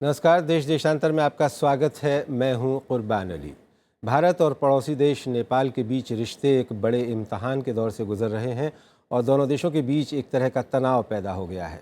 नमस्कार। देश देशांतर में आपका स्वागत है। मैं हूं कुर्बान अली। भारत और पड़ोसी देश नेपाल के बीच रिश्ते एक बड़े इम्तहान के दौर से गुजर रहे हैं और दोनों देशों के बीच एक तरह का तनाव पैदा हो गया है।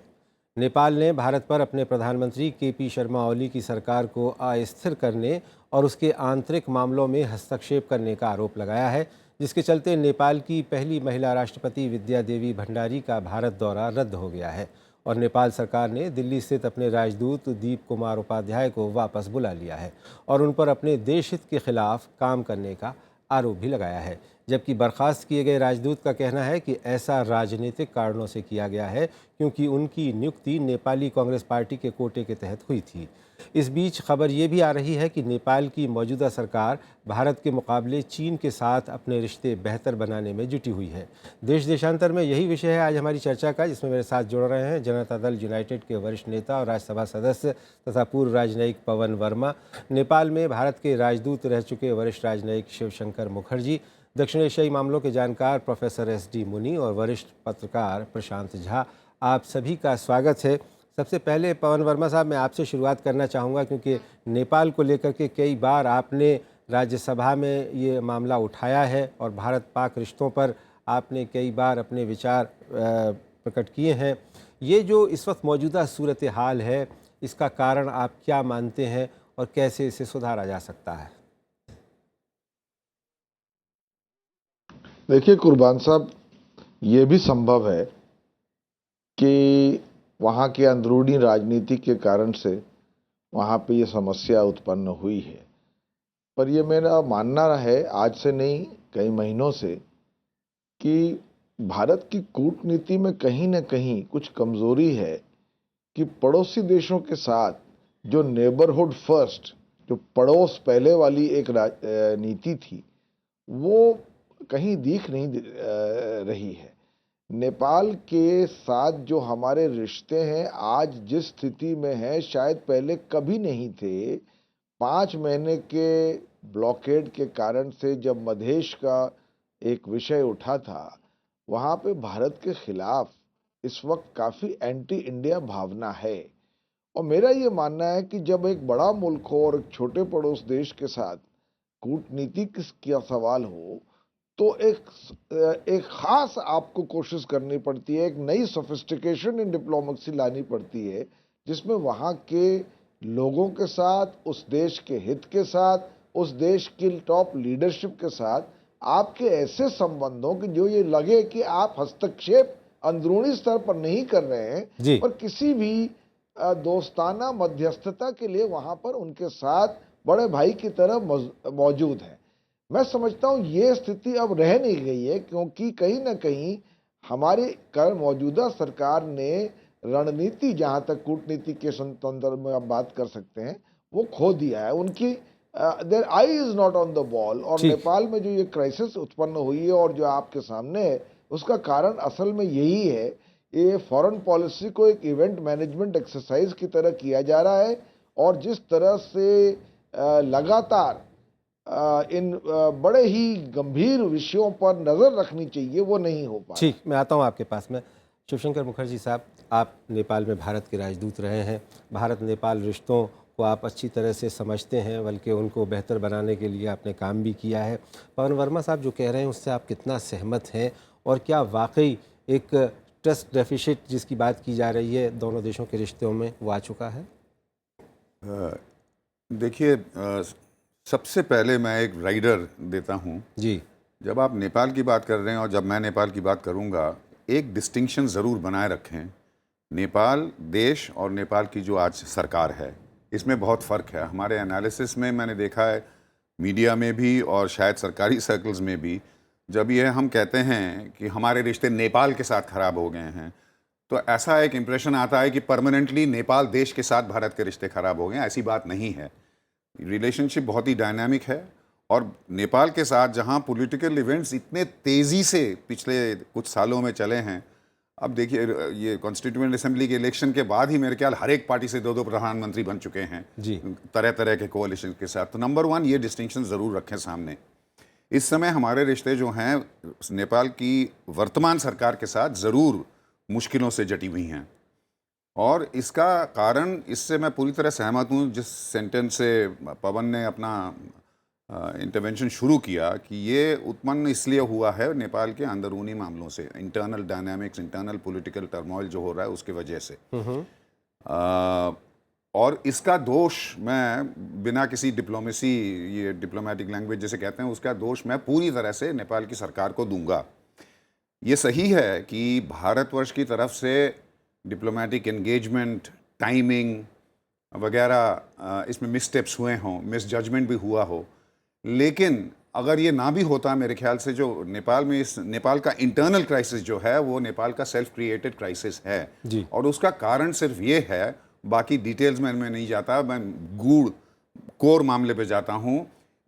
नेपाल ने भारत पर अपने प्रधानमंत्री केपी शर्मा ओली की सरकार को अस्थिर करने और उसके आंतरिक मामलों में हस्तक्षेप करने का आरोप लगाया है, जिसके चलते नेपाल की पहली महिला राष्ट्रपति विद्या देवी भंडारी का भारत दौरा रद्द हो गया है और नेपाल सरकार ने दिल्ली स्थित अपने राजदूत दीप कुमार उपाध्याय को वापस बुला लिया है और उन पर अपने देश हित के खिलाफ काम करने का आरोप भी लगाया है। जबकि बर्खास्त किए गए राजदूत का कहना है कि ऐसा राजनीतिक कारणों से किया गया है क्योंकि उनकी नियुक्ति नेपाली कांग्रेस पार्टी के कोटे के तहत हुई थी। इस बीच खबर ये भी आ रही है कि नेपाल की मौजूदा सरकार भारत के मुकाबले चीन के साथ अपने रिश्ते बेहतर बनाने में जुटी हुई है। देश देशांतर में यही विषय है आज हमारी चर्चा का, जिसमें मेरे साथ जुड़ रहे हैं जनता दल यूनाइटेड के वरिष्ठ नेता और राज्यसभा सदस्य तथा पूर्व राजनयिक पवन वर्मा, नेपाल में भारत के राजदूत रह चुके वरिष्ठ राजनयिक शिवशंकर मुखर्जी, दक्षिण एशियाई मामलों के जानकार प्रोफेसर SD मुनि और वरिष्ठ पत्रकार प्रशांत झा। आप सभी का स्वागत है। सबसे पहले पवन वर्मा साहब, मैं आपसे शुरुआत करना चाहूँगा क्योंकि नेपाल को लेकर के कई बार आपने राज्यसभा में ये मामला उठाया है और भारत पाक रिश्तों पर आपने कई बार अपने विचार प्रकट किए हैं। ये जो इस वक्त मौजूदा सूरत हाल है, इसका कारण आप क्या मानते हैं और कैसे इसे सुधारा जा सकता है? देखिए कुर्बान साहब, ये भी संभव है कि वहाँ की अंदरूनी राजनीति के कारण से वहाँ पे ये समस्या उत्पन्न हुई है। पर ये मेरा मानना है आज से नहीं, कई महीनों से, कि भारत की कूटनीति में कहीं न कहीं कुछ कमजोरी है कि पड़ोसी देशों के साथ जो नेबरहुड फर्स्ट, जो पड़ोस पहले वाली एक नीति थी, वो कहीं दिख नहीं रही है। नेपाल के साथ जो हमारे रिश्ते हैं आज जिस स्थिति में है, शायद पहले कभी नहीं थे। 5 महीने के ब्लॉकेड के कारण से जब मधेश का एक विषय उठा था, वहाँ पे भारत के खिलाफ इस वक्त काफ़ी एंटी इंडिया भावना है। और मेरा ये मानना है कि जब एक बड़ा मुल्क हो और एक छोटे पड़ोस देश के साथ कूटनीति का सवाल हो, तो एक खास आपको कोशिश करनी पड़ती है, एक नई सोफिस्टिकेशन इन डिप्लोमेसी लानी पड़ती है, जिसमें वहाँ के लोगों के साथ, उस देश के हित के साथ, उस देश की टॉप लीडरशिप के साथ आपके ऐसे संबंधों कि जो ये लगे कि आप हस्तक्षेप अंदरूनी स्तर पर नहीं कर रहे हैं, जी। पर किसी भी दोस्ताना मध्यस्थता के लिए वहाँ पर उनके साथ बड़े भाई की तरह मौजूद हैं। मैं समझता हूं ये स्थिति अब रह नहीं गई है, क्योंकि कहीं ना कहीं हमारी मौजूदा सरकार ने रणनीति, जहां तक कूटनीति के संदर्भ में आप बात कर सकते हैं, वो खो दिया है। उनकी their eye is not on the ball. और ठीक। नेपाल में जो ये क्राइसिस उत्पन्न हुई है और जो आपके सामने है, उसका कारण असल में यही है। ये फॉरेन पॉलिसी को एक इवेंट मैनेजमेंट एक्सरसाइज की तरह किया जा रहा है और जिस तरह से लगातार इन बड़े ही गंभीर विषयों पर नजर रखनी चाहिए, वो नहीं हो पा रहा। ठीक, मैं आता हूँ आपके पास में। शिवशंकर मुखर्जी साहब, आप नेपाल में भारत के राजदूत रहे हैं। भारत नेपाल रिश्तों को आप अच्छी तरह से समझते हैं, बल्कि उनको बेहतर बनाने के लिए आपने काम भी किया है। पवन वर्मा साहब जो कह रहे हैं उससे आप कितना सहमत हैं और क्या वाकई एक ट्रस्ट डेफिसिट जिसकी बात की जा रही है दोनों देशों के रिश्तों में, वो आ चुका है? देखिए, सबसे पहले मैं एक राइडर देता हूँ। जी। जब आप नेपाल की बात कर रहे हैं और जब मैं नेपाल की बात करूँगा, एक डिस्टिंक्शन ज़रूर बनाए रखें। नेपाल देश और नेपाल की जो आज सरकार है, इसमें बहुत फ़र्क है। हमारे एनालिसिस में मैंने देखा है, मीडिया में भी और शायद सरकारी सर्कल्स में भी, जब ये हम कहते हैं कि हमारे रिश्ते नेपाल के साथ ख़राब हो गए हैं, तो ऐसा एक इम्प्रेशन आता है कि परमानेंटली नेपाल देश के साथ भारत के रिश्ते ख़राब हो गए हैं। ऐसी बात नहीं है। रिलेशनशिप बहुत ही डायनामिक है और नेपाल के साथ जहां पॉलिटिकल इवेंट्स इतने तेज़ी से पिछले कुछ सालों में चले हैं, अब देखिए ये कॉन्स्टिट्यूएंट असेंबली के इलेक्शन के बाद ही मेरे ख्याल हर एक पार्टी से 2-2 प्रधानमंत्री बन चुके हैं जी। तरह तरह के कोalition के साथ। तो नंबर 1 ये डिस्टिंक्शन ज़रूर रखें सामने। इस समय हमारे रिश्ते जो हैं नेपाल की वर्तमान सरकार के साथ ज़रूर मुश्किलों से जटी हुई हैं और इसका कारण, इससे मैं पूरी तरह सहमत हूँ जिस सेंटेंस से पवन ने अपना इंटरवेंशन शुरू किया, कि ये उत्पन्न इसलिए हुआ है नेपाल के अंदरूनी मामलों से, internal dynamics, internal political turmoil जो हो रहा है उसकी वजह से। और इसका दोष मैं बिना किसी डिप्लोमेसी, ये डिप्लोमेटिक लैंग्वेज जैसे कहते हैं, उसका दोष मैं पूरी तरह से नेपाल की सरकार को दूंगा। ये सही है कि भारतवर्ष की तरफ से डिप्लोमेटिक एंगेजमेंट, टाइमिंग वगैरह इसमें मिसस्टेप्स हुए हों, मिस जजमेंट भी हुआ हो, लेकिन अगर ये ना भी होता, मेरे ख्याल से जो नेपाल में नेपाल का इंटरनल क्राइसिस जो है वो नेपाल का सेल्फ क्रिएटेड क्राइसिस है जी। और उसका कारण सिर्फ ये है, बाकी डिटेल्स में नहीं जाता, मैं गूढ़ कोर मामले पे जाता हूँ।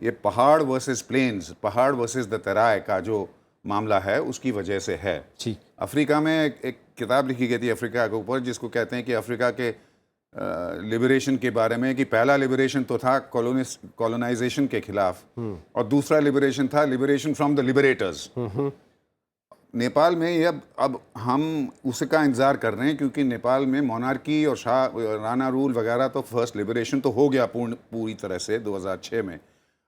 ये पहाड़ वर्सेस प्लेन्स, पहाड़ वर्सेस द तराई का जो मामला है उसकी वजह से है। ठीक। अफ्रीका में एक किताब लिखी गई थी अफ्रीका के ऊपर, जिसको कहते हैं कि अफ्रीका के लिबरेशन के बारे में, कि पहला लिबरेशन तो था कॉलोनाइजेशन के खिलाफ और दूसरा लिबरेशन था लिबरेशन फ्रॉम द लिबरेटर्स। नेपाल में ये अब हम उसका इंतज़ार कर रहे हैं, क्योंकि नेपाल में मोनार्की और शाह राणा रूल वगैरह तो फर्स्ट लिबरेशन तो हो गया पूरी तरह से 2006 में।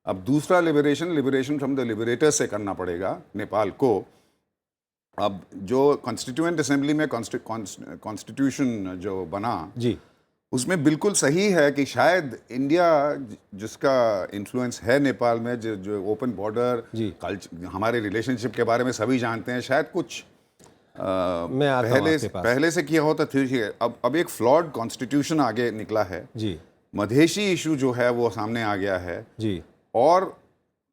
अब दूसरा लिबरेशन फ्रॉम द लिबरेटर्स से करना पड़ेगा नेपाल को। अब जो कॉन्स्टिट्यूएंट असेंबली में कॉन्स्टिट्यूशन जो बना जी, उसमें बिल्कुल सही है कि शायद इंडिया, जिसका इन्फ्लुएंस है नेपाल में, जो ओपन बॉर्डर, हमारे रिलेशनशिप के बारे में सभी जानते हैं, शायद कुछ मैं आता हूं पहले से किया होता ठीक है। अब एक फ्लॉड कॉन्स्टिट्यूशन आगे निकला है जी, मधेशी इशू जो है वो सामने आ गया है जी, और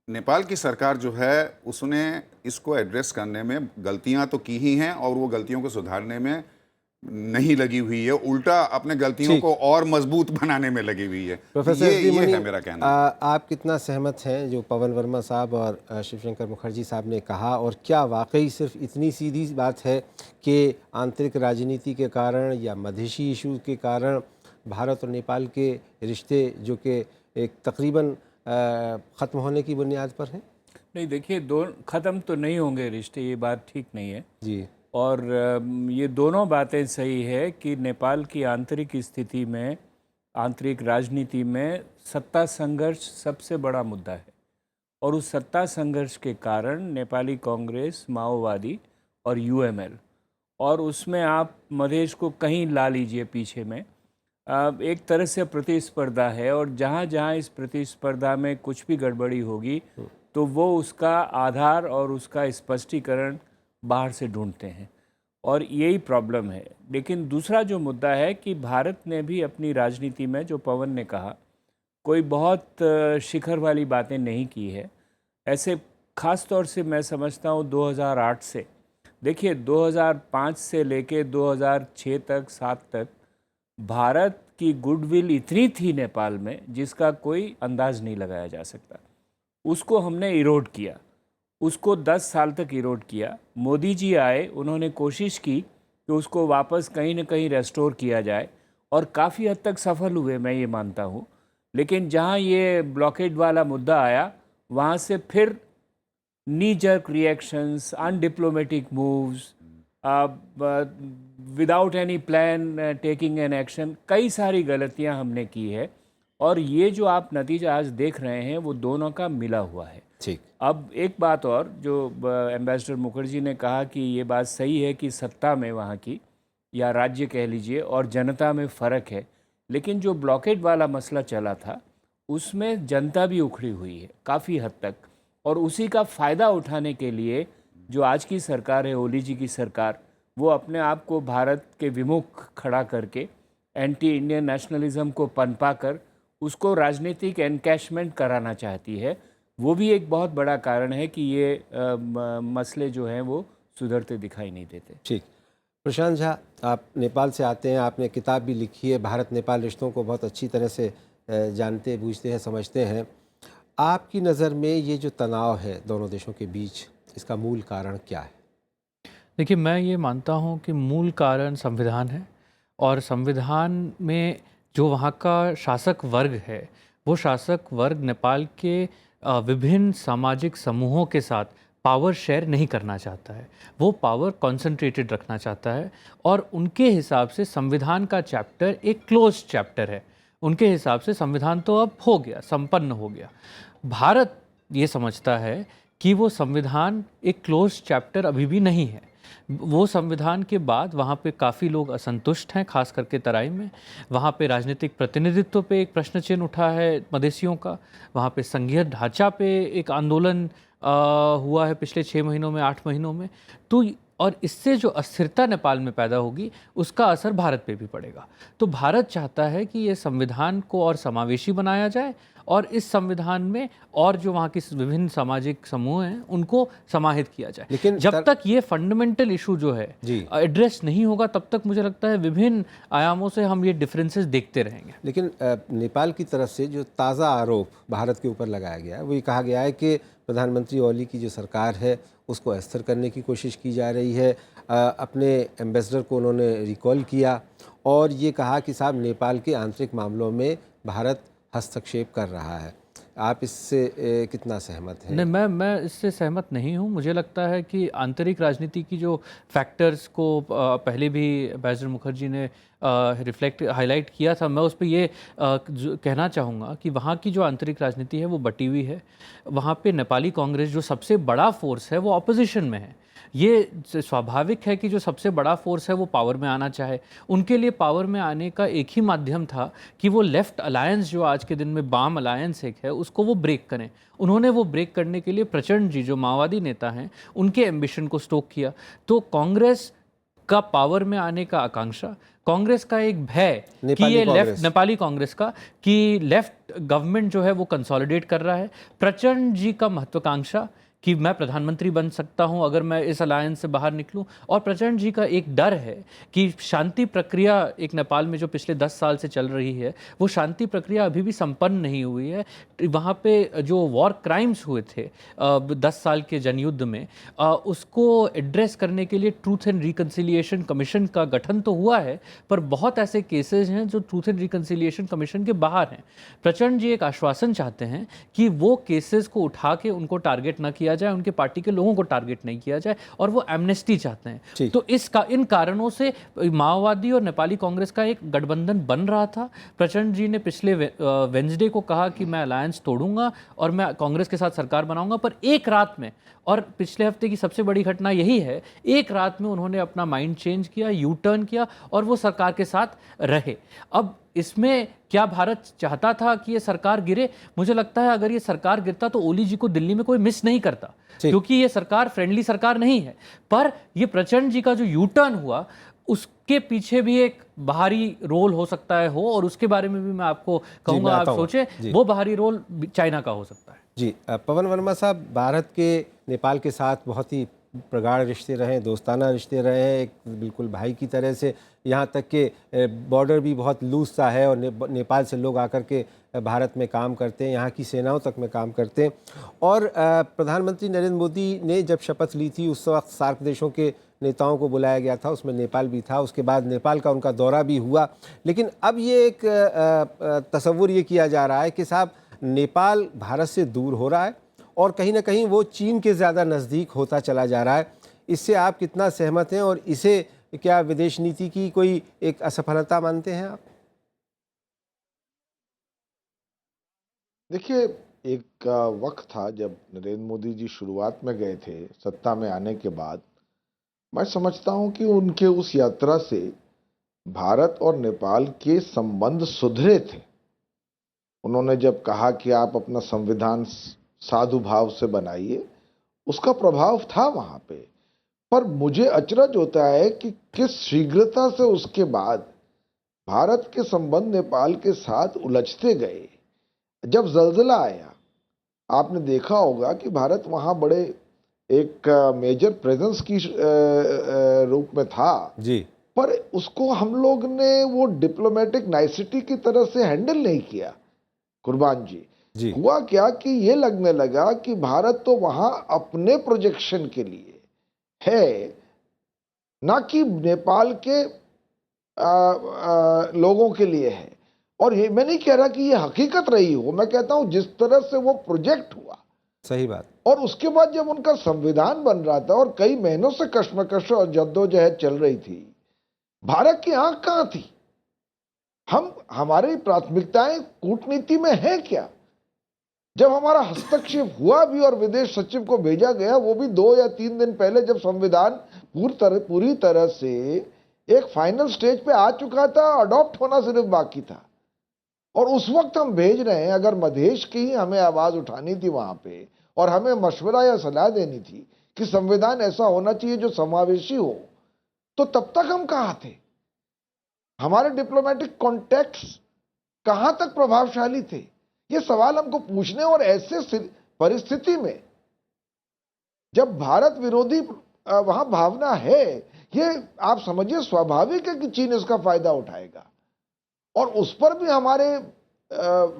नेपाल की सरकार जो है उसने इसको एड्रेस करने में गलतियां तो की ही हैं और वो गलतियों को सुधारने में नहीं लगी हुई है, उल्टा अपने गलतियों को और मजबूत बनाने में लगी हुई है। प्रोफेसर ये है मेरा कहना। आप कितना सहमत हैं जो पवन वर्मा साहब और शिवशंकर मुखर्जी साहब ने कहा, और क्या वाकई सिर्फ इतनी सीधी बात है कि आंतरिक राजनीति के कारण या मधेशी इशू के कारण भारत और नेपाल के रिश्ते जो कि एक तकरीबन ख़त्म होने की बुनियाद पर हैं? नहीं, देखिए, ख़त्म तो नहीं होंगे रिश्ते, ये बात ठीक नहीं है जी। और ये दोनों बातें सही है कि नेपाल की आंतरिक स्थिति में, आंतरिक राजनीति में सत्ता संघर्ष सबसे बड़ा मुद्दा है और उस सत्ता संघर्ष के कारण नेपाली कांग्रेस, माओवादी और यूएमएल, और उसमें आप मधेश को कहीं ला लीजिए पीछे में, एक तरह से प्रतिस्पर्धा है और जहाँ जहाँ इस प्रतिस्पर्धा में कुछ भी गड़बड़ी होगी तो वो उसका आधार और उसका स्पष्टीकरण बाहर से ढूंढते हैं और यही प्रॉब्लम है। लेकिन दूसरा जो मुद्दा है कि भारत ने भी अपनी राजनीति में, जो पवन ने कहा, कोई बहुत शिखर वाली बातें नहीं की है। ऐसे ख़ास तौर से मैं समझता हूँ 2008 से, देखिए 2005 से लेके 2006 तक 7 तक भारत की गुडविल इतनी थी नेपाल में जिसका कोई अंदाज़ नहीं लगाया जा सकता। उसको हमने इरोड किया, उसको 10 साल तक इरोड किया। मोदी जी आए, उन्होंने कोशिश की कि उसको वापस कहीं न कहीं रेस्टोर किया जाए और काफ़ी हद तक सफल हुए, मैं ये मानता हूँ। लेकिन जहाँ ये ब्लॉकेड वाला मुद्दा आया, वहाँ से फिर नी jerk reactions, undiplomatic moves, without any plan taking an action, कई सारी गलतियाँ हमने की है और ये जो आप नतीजा आज देख रहे हैं वो दोनों का मिला हुआ है। ठीक। अब एक बात और, जो एम्बेसडर मुखर्जी ने कहा कि ये बात सही है कि सत्ता में वहाँ की, या राज्य कह लीजिए, और जनता में फ़र्क है, लेकिन जो ब्लॉकेड वाला मसला चला था उसमें जनता भी उखड़ी हुई है काफ़ी हद तक, और उसी का फ़ायदा उठाने के लिए जो आज की सरकार है, ओली जी की सरकार, वो अपने आप को भारत के विमुख खड़ा करके एंटी इंडियन नेशनलिज्म को पनपा कर उसको राजनीतिक एनकैशमेंट कराना चाहती है। वो भी एक बहुत बड़ा कारण है कि ये मसले जो हैं वो सुधरते दिखाई नहीं देते। ठीक। प्रशांत झा, आप नेपाल से आते हैं, आपने किताब भी लिखी है, भारत नेपाल रिश्तों को बहुत अच्छी तरह से जानते बूझते हैं, समझते हैं। आपकी नज़र में ये जो तनाव है दोनों देशों के बीच, इसका मूल कारण क्या है? देखिए, मैं ये मानता हूँ कि मूल कारण संविधान है और संविधान में जो वहाँ का शासक वर्ग है, वो शासक वर्ग नेपाल के विभिन्न सामाजिक समूहों के साथ पावर शेयर नहीं करना चाहता है, वो पावर कॉन्सेंट्रेटेड रखना चाहता है। और उनके हिसाब से संविधान का चैप्टर एक क्लोज चैप्टर है। उनके हिसाब से संविधान तो अब हो गया, संपन्न हो गया। भारत ये समझता है कि वो संविधान एक क्लोज चैप्टर अभी भी नहीं है। वो संविधान के बाद वहाँ पे काफ़ी लोग असंतुष्ट हैं, खास करके तराई में। वहाँ पे राजनीतिक प्रतिनिधित्व पे एक प्रश्न चिन्ह उठा है मधेसियों का। वहाँ पे संघीय ढांचा पे एक आंदोलन हुआ है पिछले 6 महीनों में, 8 महीनों में। तो और इससे जो अस्थिरता नेपाल में पैदा होगी उसका असर भारत पे भी पड़ेगा। तो भारत चाहता है कि ये संविधान को और समावेशी बनाया जाए और इस संविधान में और जो वहाँ की विभिन्न सामाजिक समूह हैं उनको समाहित किया जाए। लेकिन जब तक ये फंडामेंटल इशू जो है जी। एड्रेस नहीं होगा तब तक मुझे लगता है विभिन्न आयामों से हम ये डिफरेंसेस देखते रहेंगे। लेकिन नेपाल की तरफ से जो ताज़ा आरोप भारत के ऊपर लगाया गया है वो ये कहा गया है कि प्रधानमंत्री ओली की जो सरकार है उसको अस्थिर करने की कोशिश की जा रही है। अपने एम्बेसडर को उन्होंने रिकॉल किया और ये कहा कि साहब नेपाल के आंतरिक मामलों में भारत हस्तक्षेप कर रहा है। आप इससे कितना सहमत हैं? नहीं, मैं इससे सहमत नहीं हूँ। मुझे लगता है कि आंतरिक राजनीति की जो फैक्टर्स को पहले भी एम्बेसडर मुखर्जी ने हाईलाइट किया था, मैं उस पर ये कहना चाहूँगा कि वहाँ की जो आंतरिक राजनीति है वो बटी हुई है। वहाँ पे नेपाली कांग्रेस जो सबसे बड़ा फोर्स है वो ऑपोजिशन में है। ये स्वाभाविक है कि जो सबसे बड़ा फोर्स है वो पावर में आना चाहे। उनके लिए पावर में आने का एक ही माध्यम था कि वो लेफ्ट अलायंस जो आज के दिन में वाम अलायंस एक है उसको वो ब्रेक करें। उन्होंने वो ब्रेक करने के लिए प्रचंड जी जो माओवादी नेता हैं उनके एम्बिशन को स्टोक किया। तो कांग्रेस का पावर में आने का आकांक्षा, कांग्रेस का एक भय कि ये लेफ्ट नेपाली कांग्रेस का कि लेफ्ट गवर्नमेंट जो है वो कंसोलिडेट कर रहा है, प्रचंड जी का महत्वाकांक्षा कि मैं प्रधानमंत्री बन सकता हूं अगर मैं इस अलायंस से बाहर निकलूं, और प्रचंड जी का एक डर है कि शांति प्रक्रिया एक नेपाल में जो पिछले 10 साल से चल रही है वो शांति प्रक्रिया अभी भी संपन्न नहीं हुई है। वहाँ पे जो वॉर क्राइम्स हुए थे 10 साल के जनयुद्ध में, उसको एड्रेस करने के लिए ट्रूथ एंड रिकन्सिलिएशन कमीशन का गठन तो हुआ है, पर बहुत ऐसे केसेज हैं जो ट्रूथ एंड रिकन्सिलिएशन कमीशन के बाहर हैं। प्रचंड जी एक आश्वासन चाहते हैं कि वो केसेस को उठा के उनको टारगेट न किया जाए, उनके पार्टी के लोगों को टारगेट नहीं किया जाए, और वो एमनेस्टी चाहते हैं। तो इन कारणों से माओवादी और नेपाली कांग्रेस का एक गठबंधन बन रहा था। प्रचंड जी ने पिछले वेंसडे को कहा कि मैं अलायंस तोड़ूंगा और मैं कांग्रेस के साथ सरकार बनाऊंगा, पर एक रात में, और पिछले हफ्ते की सबसे बड़ी घटना यही है, एक रात में उन्होंने अपना माइंड चेंज किया, यू टर्न किया और वो सरकार के साथ रहे। अब इसमें क्या भारत चाहता था कि ये सरकार गिरे? मुझे लगता है अगर ये सरकार गिरता तो ओली जी को दिल्ली में कोई मिस नहीं करता, क्योंकि ये सरकार फ्रेंडली सरकार नहीं है। पर ये प्रचंड जी का जो यू टर्न हुआ उसके पीछे भी एक बाहरी रोल हो सकता है और उसके बारे में भी मैं आपको कहूँगा, आप सोचें, वो बाहरी रोल चाइना का हो सकता है। जी, पवन वर्मा साहब, भारत के नेपाल के साथ बहुत ही प्रगाढ़ रिश्ते रहे, दोस्ताना रिश्ते रहे हैं, एक बिल्कुल भाई की तरह से। यहाँ तक कि बॉर्डर भी बहुत लूज सा है और नेपाल से लोग आकर के भारत में काम करते हैं, यहाँ की सेनाओं तक में काम करते हैं। और प्रधानमंत्री नरेंद्र मोदी ने जब शपथ ली थी उस वक्त सार्क देशों के नेताओं को बुलाया गया था, उसमें नेपाल भी था। उसके बाद नेपाल का उनका दौरा भी हुआ। लेकिन अब ये एक तसव्वुर ये किया जा रहा है कि साहब नेपाल भारत से दूर हो रहा है और कहीं ना कहीं वो चीन के ज़्यादा नज़दीक होता चला जा रहा है। इससे आप कितना सहमत हैं और इसे क्या विदेश नीति की कोई एक असफलता मानते हैं आप? देखिए, एक वक्त था जब नरेंद्र मोदी जी शुरुआत में गए थे सत्ता में आने के बाद। मैं समझता हूं कि उनके उस यात्रा से भारत और नेपाल के संबंध सुधरे थे। उन्होंने जब कहा कि आप अपना संविधान साधु भाव से बनाइए, उसका प्रभाव था वहां पे। पर मुझे अचरज होता है कि किस शीघ्रता से उसके बाद भारत के संबंध नेपाल के साथ उलझते गए। जब जल्जला आया, आपने देखा होगा कि भारत वहां बड़े एक मेजर प्रेजेंस की रूप में था जी, पर उसको हम लोग ने वो डिप्लोमेटिक नाइसिटी की तरह से हैंडल नहीं किया। कुर्बान जी, हुआ क्या कि ये लगने लगा कि भारत तो वहां अपने प्रोजेक्शन के लिए है, ना कि नेपाल के लोगों के लिए है। और ये मैं नहीं कह रहा कि ये हकीकत रही हो, मैं कहता हूं जिस तरह से वो प्रोजेक्ट हुआ सही बात। और उसके बाद जब उनका संविधान बन रहा था और कई महीनों से कश्मकश और जद्दोजहद चल रही थी, भारत की आंख कहां थी? हमारी प्राथमिकताएं कूटनीति में है क्या? जब हमारा हस्तक्षेप हुआ भी और विदेश सचिव को भेजा गया, वो भी 2 या 3 दिन पहले, जब संविधान पूरी तरह से एक फाइनल स्टेज पे आ चुका था, अडॉप्ट होना सिर्फ बाकी था। और उस वक्त हम भेज रहे हैं। अगर मधेश की ही हमें आवाज उठानी थी वहां पे, और हमें मशवरा या सलाह देनी थी कि संविधान ऐसा होना चाहिए जो समावेशी हो, तो तब तक हम कहां थे? हमारे डिप्लोमेटिक कॉन्टैक्ट्स कहां तक प्रभावशाली थे? ये सवाल हमको पूछने। और ऐसे परिस्थिति में जब भारत विरोधी वहां भावना है, ये आप समझिए स्वाभाविक है कि चीन इसका फायदा उठाएगा। और उस पर भी हमारे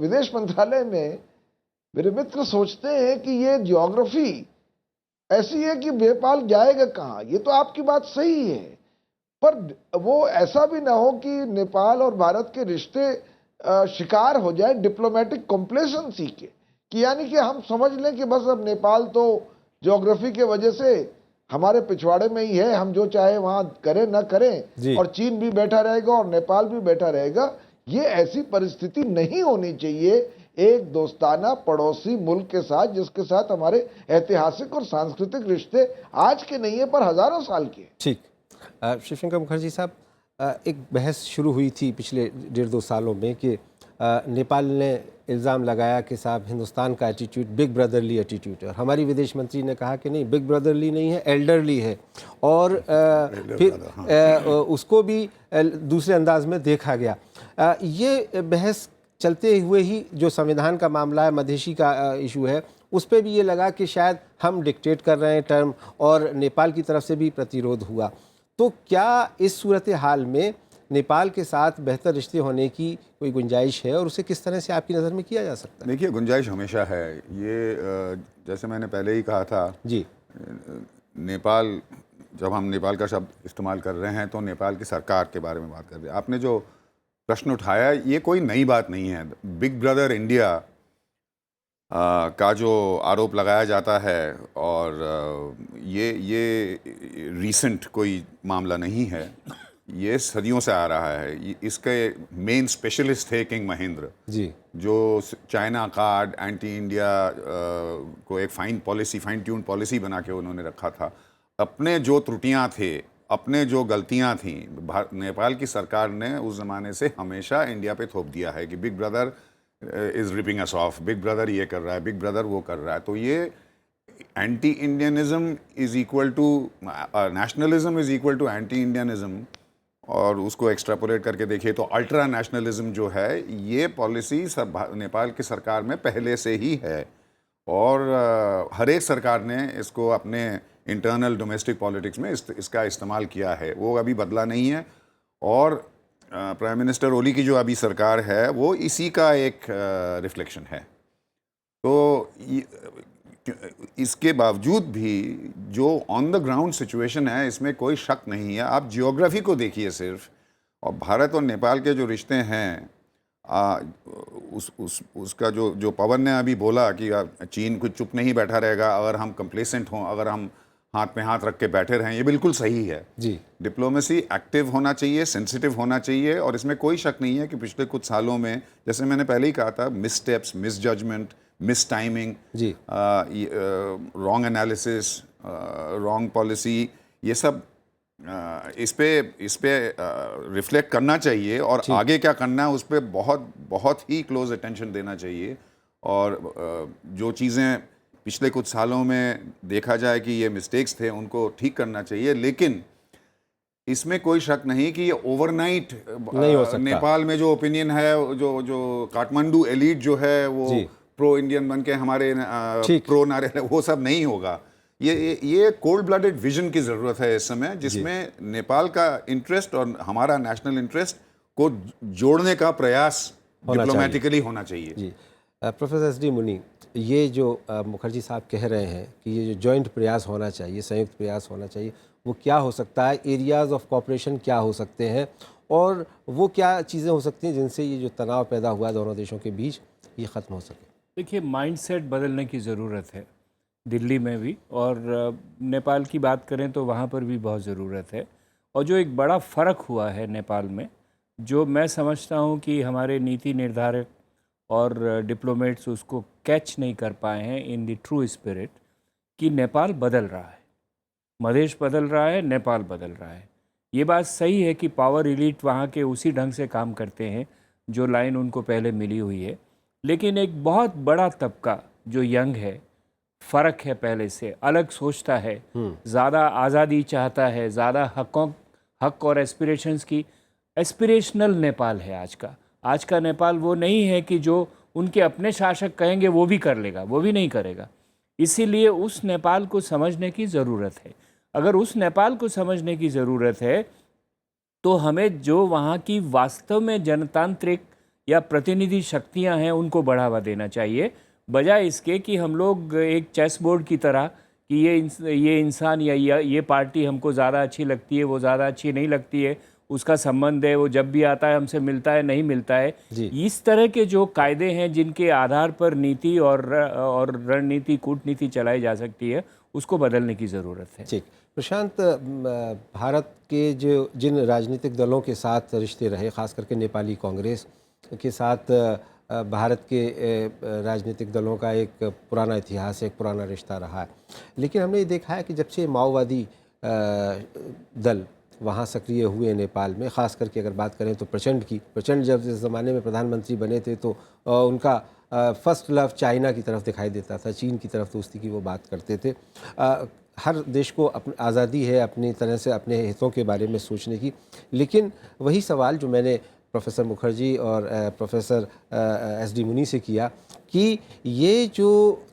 विदेश मंत्रालय में मेरे मित्र सोचते हैं कि ये ज्योग्राफी ऐसी है कि नेपाल जाएगा कहां। ये तो आपकी बात सही है, पर वो ऐसा भी ना हो कि नेपाल और भारत के रिश्ते शिकार हो जाए डिप्लोमेटिक कॉम्प्लेसेंसी के, कि यानी कि हम समझ लें कि बस अब नेपाल तो ज्योग्राफी के वजह से हमारे पिछवाड़े में ही है, हम जो चाहे वहां करें ना करें, और चीन भी बैठा रहेगा और नेपाल भी बैठा रहेगा। ये ऐसी परिस्थिति नहीं होनी चाहिए एक दोस्ताना पड़ोसी मुल्क के साथ, जिसके साथ हमारे ऐतिहासिक और सांस्कृतिक रिश्ते आज के नहीं है पर हजारों साल के। ठीक। शिवशंकर मुखर्जी साहब, एक बहस शुरू हुई थी पिछले 1.5-2 सालों में कि नेपाल ने इल्ज़ाम लगाया कि साहब हिंदुस्तान का एटीट्यूड बिग ब्रदरली एटीट्यूड है, और हमारी विदेश मंत्री ने कहा कि नहीं, बिग ब्रदरली नहीं है, एल्डरली है। और फिर उसको भी दूसरे अंदाज में देखा गया। ये बहस चलते हुए ही जो संविधान का मामला है, मधेशी का इशू है, उस पर भी ये लगा कि शायद हम डिक्टेट कर रहे हैं टर्म, और नेपाल की तरफ से भी प्रतिरोध हुआ। तो क्या इस सूरत हाल में नेपाल के साथ बेहतर रिश्ते होने की कोई गुंजाइश है, और उसे किस तरह से आपकी नज़र में किया जा सकता है? देखिए, गुंजाइश हमेशा है। ये जैसे मैंने पहले ही कहा था जी, नेपाल, जब हम नेपाल का शब्द इस्तेमाल कर रहे हैं तो नेपाल की सरकार के बारे में बात कर रहे हैं। आपने जो प्रश्न उठाया, ये कोई नई बात नहीं है। बिग ब्रदर इंडिया का जो आरोप लगाया जाता है, और ये रीसेंट कोई मामला नहीं है, ये सदियों से आ रहा है। इसके मेन स्पेशलिस्ट थे किंग महेंद्र जी, जो चाइना कार्ड, एंटी इंडिया को एक फाइन ट्यून पॉलिसी बना के उन्होंने रखा था। अपने जो त्रुटियां थे, अपने जो गलतियां थी, नेपाल की सरकार ने उस ज़माने से हमेशा इंडिया पे थोप दिया है कि big brother is ripping us of, big brother ये कर रहा है, बिग ब्रदर वो कर रहा है। तो ये anti Indianism is equal to nationalism is equal to anti Indianism. और उसको एक्सट्रापोलेट करके देखिए तो अल्ट्रा नेशनलिज्म जो है, ये पॉलिसी नेपाल की सरकार में पहले से ही है, और हर एक सरकार ने इसको अपने इंटरनल डोमेस्टिक पॉलिटिक्स में इसका इस्तेमाल किया है। वो अभी बदला नहीं है। और प्राइम मिनिस्टर ओली की जो अभी सरकार है, वो इसी का एक रिफ्लेक्शन है। तो इसके बावजूद भी जो ऑन द ग्राउंड सिचुएशन है, इसमें कोई शक नहीं है। आप जियोग्राफी को देखिए सिर्फ, और भारत और नेपाल के जो रिश्ते हैं, उसका जो पवन ने अभी बोला कि चीन कुछ चुप नहीं बैठा रहेगा अगर हम कंप्लेसेंट हों, अगर हम हाथ पे हाथ रख के बैठे रहें, ये बिल्कुल सही है जी। डिप्लोमेसी एक्टिव होना चाहिए, सेंसिटिव होना चाहिए। और इसमें कोई शक नहीं है कि पिछले कुछ सालों में, जैसे मैंने पहले ही कहा था, miss steps, miss judgement, miss timing, जी, रॉन्ग एनालिसिस, रॉन्ग पॉलिसी, ये सब इस पे रिफ्लेक्ट करना चाहिए, और आगे क्या करना है उस पर बहुत ही क्लोज अटेंशन देना चाहिए। और जो चीज़ें पिछले कुछ सालों में देखा जाए कि ये मिस्टेक्स थे, उनको ठीक करना चाहिए। लेकिन इसमें कोई शक नहीं कि ये ओवरनाइट नहीं हो सकता। नेपाल में जो ओपिनियन है, जो काठमांडू एलीट जो है वो प्रो इंडियन बन के हमारे प्रो नारे, वो सब नहीं होगा। ये कोल्ड ब्लडेड विजन की ज़रूरत है इस समय, जिसमें नेपाल का इंटरेस्ट और हमारा नेशनल इंटरेस्ट को जोड़ने का प्रयास डिप्लोमेटिकली होना चाहिए। जी। प्रोफेसर एस डी मुनी, ये जो मुखर्जी साहब कह रहे हैं कि ये जो जॉइंट प्रयास होना चाहिए, संयुक्त प्रयास होना चाहिए, वो क्या हो सकता है? एरियाज़ ऑफ कोऑपरेशन क्या हो सकते हैं, और वो क्या चीज़ें हो सकती हैं जिनसे ये जो तनाव पैदा हुआ दोनों देशों के बीच, ये ख़त्म हो सके? देखिए, माइंडसेट बदलने की ज़रूरत है। दिल्ली में भी, और नेपाल की बात करें तो वहाँ पर भी बहुत ज़रूरत है। और जो एक बड़ा फ़र्क हुआ है नेपाल में, जो मैं समझता हूँ कि हमारे नीति निर्धारक और डिप्लोमेट्स उसको कैच नहीं कर पाए हैं इन द ट्रू स्पिरिट, कि नेपाल बदल रहा है, मधेश बदल रहा है, नेपाल बदल रहा है। ये बात सही है कि पावर एलीट वहाँ के उसी ढंग से काम करते हैं जो लाइन उनको पहले मिली हुई है, लेकिन एक बहुत बड़ा तबका जो यंग है, फ़र्क है पहले से, अलग सोचता है, ज़्यादा आज़ादी चाहता है, ज़्यादा हक और एस्पिरेशंस की, एस्पिरेशनल नेपाल है आज का नेपाल वो नहीं है कि जो उनके अपने शासक कहेंगे वो भी कर लेगा, वो भी नहीं करेगा। इसीलिए उस नेपाल को समझने की ज़रूरत है। अगर उस नेपाल को समझने की ज़रूरत है तो हमें जो वहाँ की वास्तव में जनतांत्रिक या प्रतिनिधि शक्तियाँ हैं उनको बढ़ावा देना चाहिए, बजाय इसके कि हम लोग एक चेस बोर्ड की तरह कि ये इंसान या ये पार्टी हमको ज़्यादा अच्छी लगती है, वो ज़्यादा अच्छी नहीं लगती है, उसका संबंध है, वो जब भी आता है हमसे मिलता है, नहीं मिलता है। इस तरह के जो कायदे हैं जिनके आधार पर नीति और रणनीति, कूटनीति चलाई जा सकती है, उसको बदलने की ज़रूरत है। ठीक प्रशांत, भारत के जो जिन राजनीतिक दलों के साथ रिश्ते रहे, ख़ास करके नेपाली कांग्रेस के साथ भारत के राजनीतिक दलों का एक पुराना इतिहास, एक पुराना रिश्ता रहा है। लेकिन हमने ये देखा है कि जब से माओवादी दल वहाँ सक्रिय हुए नेपाल में, ख़ास करके अगर बात करें तो प्रचंड जब इस ज़माने में प्रधानमंत्री बने थे तो उनका फर्स्ट लव चाइना की तरफ दिखाई देता था, चीन की तरफ दोस्ती की वो बात करते थे। हर देश को अपनी आज़ादी है अपनी तरह से अपने हितों के बारे में सोचने की, लेकिन वही सवाल जो मैंने प्रोफेसर मुखर्जी और प्रोफेसर एस.डी. मुनी से किया कि ये जो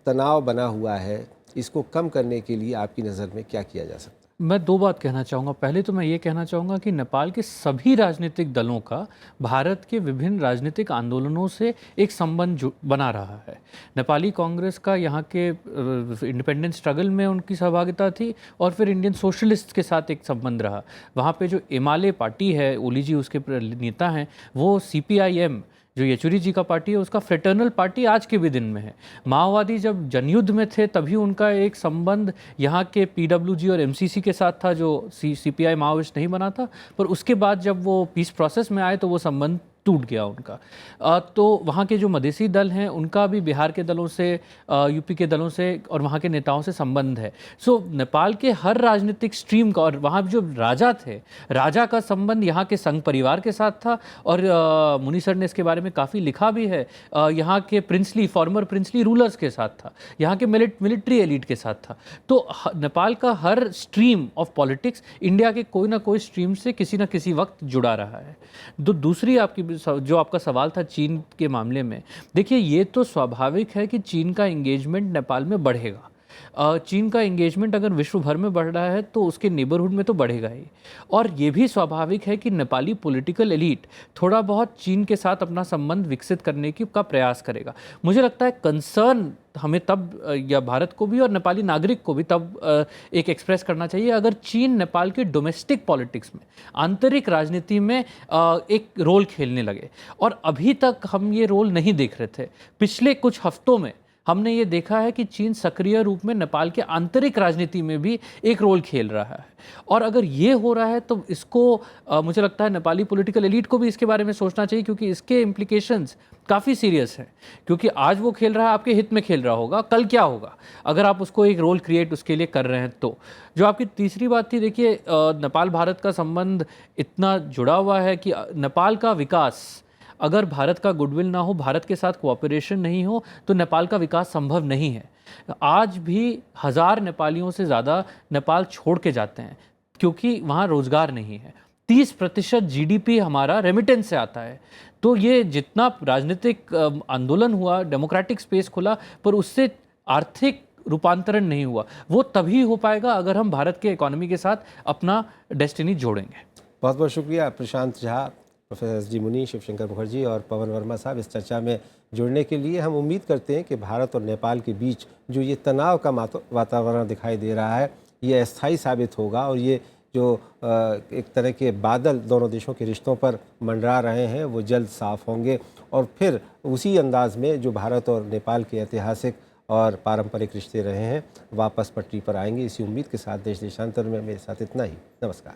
तनाव बना हुआ है, इसको कम करने के लिए आपकी नज़र में क्या किया जा सकता है? मैं दो बात कहना चाहूँगा। पहले तो मैं ये कहना चाहूँगा कि नेपाल के सभी राजनीतिक दलों का भारत के विभिन्न राजनीतिक आंदोलनों से एक संबंध बना रहा है। नेपाली कांग्रेस का यहाँ के इंडिपेंडेंस स्ट्रगल में उनकी सहभागिता थी और फिर इंडियन सोशलिस्ट के साथ एक संबंध रहा। वहाँ पे जो एमाले पार्टी है, ओली जी उसके नेता हैं, वो CPIM जो येचुरी जी का पार्टी है उसका फ्रेटर्नल पार्टी आज के भी दिन में है। माओवादी जब जनयुद्ध में थे तभी उनका एक संबंध यहाँ के PWG और MCC के साथ था, जो CPI माओविस्ट नहीं बना था, पर उसके बाद जब वो पीस प्रोसेस में आए तो वो संबंध टूट गया उनका। तो वहाँ के जो मधेसी दल हैं उनका भी बिहार के दलों से, यूपी के दलों से और वहाँ के नेताओं से संबंध है। सो नेपाल के हर राजनीतिक स्ट्रीम का, और वहाँ जो राजा थे, राजा का संबंध यहाँ के संघ परिवार के साथ था। और मुनी सर ने इसके बारे में काफ़ी लिखा भी है, यहाँ के फॉर्मर प्रिंसली रूलर्स के साथ था, यहाँ के मिलिट्री एलिट के साथ था। तो नेपाल का हर स्ट्रीम ऑफ पॉलिटिक्स इंडिया के कोई ना कोई स्ट्रीम से किसी न किसी वक्त जुड़ा रहा है। दूसरी आपकी जो आपका सवाल था चीन के मामले में, देखिए ये तो स्वाभाविक है कि चीन का इंगेजमेंट नेपाल में बढ़ेगा। चीन का इंगेजमेंट अगर विश्व भर में बढ़ रहा है तो उसके नेबरहुड में तो बढ़ेगा ही। और ये भी स्वाभाविक है कि नेपाली पॉलिटिकल एलीट थोड़ा बहुत चीन के साथ अपना संबंध विकसित करने का प्रयास करेगा। मुझे लगता है कंसर्न हमें तब, या भारत को भी और नेपाली नागरिक को भी तब एक एक्सप्रेस करना चाहिए अगर चीन नेपाल के डोमेस्टिक पॉलिटिक्स में, आंतरिक राजनीति में एक रोल खेलने लगे। और अभी तक हम ये रोल नहीं देख रहे थे। पिछले कुछ हफ्तों में हमने ये देखा है कि चीन सक्रिय रूप में नेपाल के आंतरिक राजनीति में भी एक रोल खेल रहा है। और अगर ये हो रहा है तो इसको मुझे लगता है नेपाली पॉलिटिकल एलीट को भी इसके बारे में सोचना चाहिए, क्योंकि इसके इम्प्लीकेशंस काफ़ी सीरियस हैं। क्योंकि आज वो खेल रहा है, आपके हित में खेल रहा होगा, कल क्या होगा अगर आप उसको एक रोल क्रिएट उसके लिए कर रहे हैं तो। जो आपकी तीसरी बात थी, देखिए नेपाल भारत का संबंध इतना जुड़ा हुआ है कि नेपाल का विकास, अगर भारत का गुडविल ना हो, भारत के साथ कोऑपरेशन नहीं हो, तो नेपाल का विकास संभव नहीं है। आज भी 1000 नेपालियों से ज़्यादा नेपाल छोड़ के जाते हैं क्योंकि वहाँ रोज़गार नहीं है। 30% GDP हमारा रेमिटेंस से आता है। तो ये जितना राजनीतिक आंदोलन हुआ, डेमोक्रेटिक स्पेस खुला, पर उससे आर्थिक रूपांतरण नहीं हुआ। वो तभी हो पाएगा अगर हम भारत के इकोनॉमी के साथ अपना डेस्टिनी जोड़ेंगे। बहुत बहुत शुक्रिया प्रशांत झा, प्रोफेसर एस.डी. मुनी, शिवशंकर मुखर्जी और पवन वर्मा साहब इस चर्चा में जुड़ने के लिए। हम उम्मीद करते हैं कि भारत और नेपाल के बीच जो ये तनाव का वातावरण दिखाई दे रहा है, ये अस्थायी साबित होगा और ये जो एक तरह के बादल दोनों देशों के रिश्तों पर मंडरा रहे हैं वो जल्द साफ़ होंगे और फिर उसी अंदाज में जो भारत और नेपाल के ऐतिहासिक और पारंपरिक रिश्ते रहे हैं वापस पटरी पर आएंगे, इसी उम्मीद के साथ देश देशांतर में मेरे साथ इतना ही। नमस्कार।